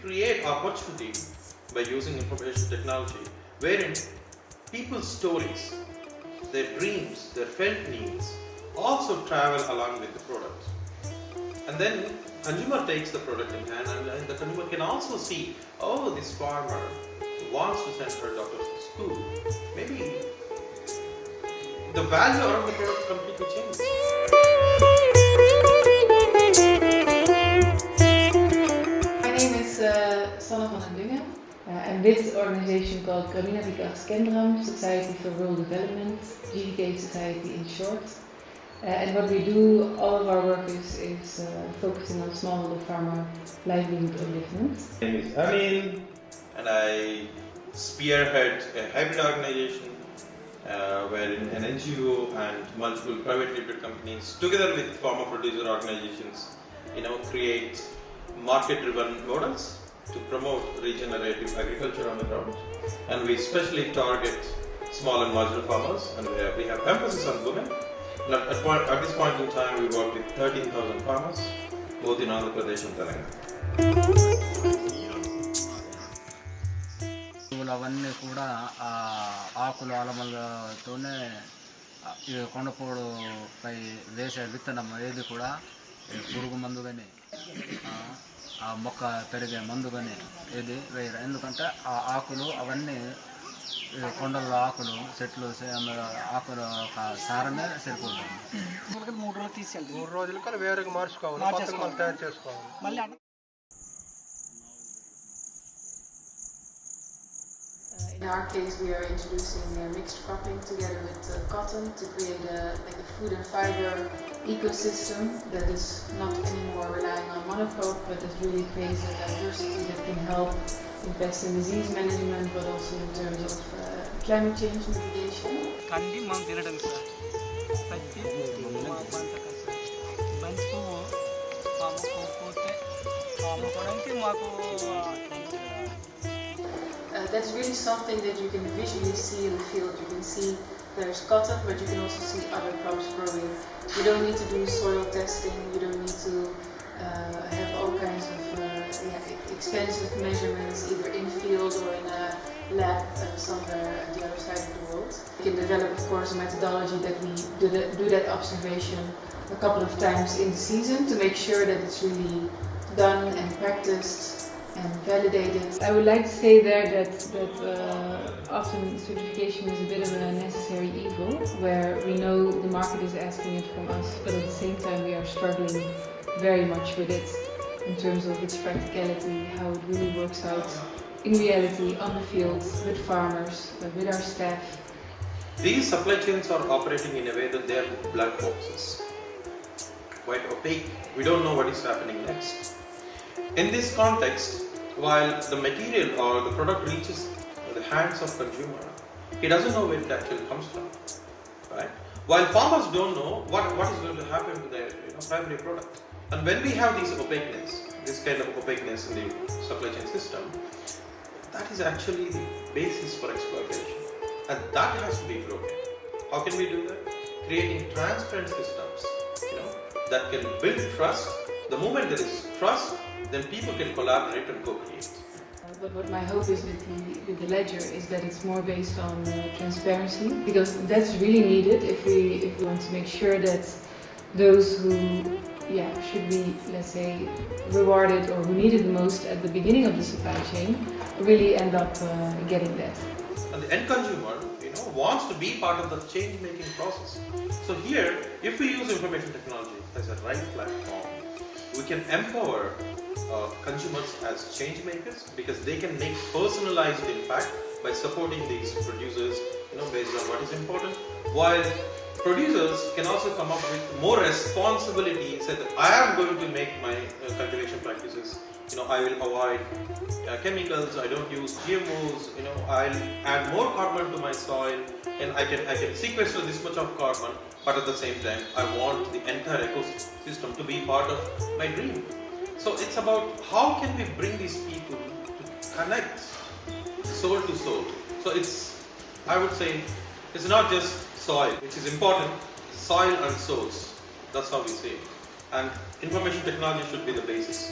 create opportunity by using information technology, wherein people's stories, their dreams, their felt needs also travel along with the product. And then consumer takes the product in hand, and the consumer can also see, oh, this farmer wants to send her daughter to school. Maybe the value of the product completely changes. My name is Sanne van den Dungen. I'm with an organization called Grant Recipient Society for Rural Development, GVK Society in short. And what we do, all of our work is focusing on smallholder farmer livelihood upliftment. My name is Amin, and I spearhead a hybrid organization wherein an NGO and multiple private limited companies, together with farmer producer organizations, create market-driven models to promote regenerative agriculture on the ground. And we especially target small and marginal farmers, and we have emphasis on women. And at this point in time, we work with 13,000 farmers, both in Andhra Pradesh and Telangana. అవన్నీ కూడా ఆకులు అలమలతోనే కొండపోడు పై వేసే విత్తనం ఏది కూడా పురుగు మందు కానీ ఆ మొక్క పెరిగే మందు కానీ ఏది వేయరు. ఎందుకంటే ఆ ఆకులు అవన్నీ కొండల ఆకులు చెట్లు ఆకుల సారమే సరిపోతుంది. 3 రోజులు తీసుకెళ్తాం. 3 రోజులు కానీ వేరేగా మార్చుకోవాలి, కొత్తగా తయారు చేసుకోవాలి. మళ్ళీ In our case, we are introducing mixed cropping together with cotton to create a food and fiber ecosystem that is not anymore relying on monocrop, but that really creates a diversity that can help in pest and disease management, but also in terms of climate change mitigation. కంది మనం తినడం sir, పత్తి పంటక sir, బంతి పువ్వు పోతే అమ్ముకోవడానికి మాకు. That's really something that you can visually see in the field. You can see there's cotton, but you can also see other crops growing. You don't need to do soil testing. You don't need to have all kinds of expensive measurements, either in field or in a lab somewhere at the other side of the world. You can develop, of course, a methodology that we do that observation a couple of times in the season to make sure that it's really done and practiced and validated. I would like to say there that often certification is a bit of a necessary evil, where we know the market is asking it from us, but at the same time we are struggling very much with it in terms of its practicality, how it really works out in reality on the field with farmers, with our staff. These supply chains are operating in a way that they are black boxes, quite opaque. We don't know what is happening next. In this context, while the material or the product reaches the hands of consumer, he doesn't know where it actually comes from, right? While farmers don't know what is going to happen to their primary product. And when we have this kind of opaqueness in the supply chain system, that is actually the basis for exploitation, and that has to be broken. How can we do that? Creating transparent systems, that can build trust. The moment there is trust, then people can collaborate and co-create. But what my hope is with the ledger is that it's more based on transparency, because that's really needed if we want to make sure that those who should be, let's say, rewarded or who need it the most at the beginning of the supply chain really end up getting that. And the end consumer, wants to be part of the change-making process. So here, if we use information technology as a right platform, we can empower consumers as change makers, because they can make personalized impact by supporting these producers, based on what is important. While producers can also come up with more responsibility, say that I am going to make my cultivation practices, I will avoid chemicals, I don't use GMOs, I'll add more carbon to my soil, and I can sequester this much of carbon, but at the same time I want the entire ecosystem to be part of my dream. So it's about how can we bring these people to connect soul to soul. So I would say it's not just soil, which is important, soil and souls. That's how we say it. And information technology should be the basis.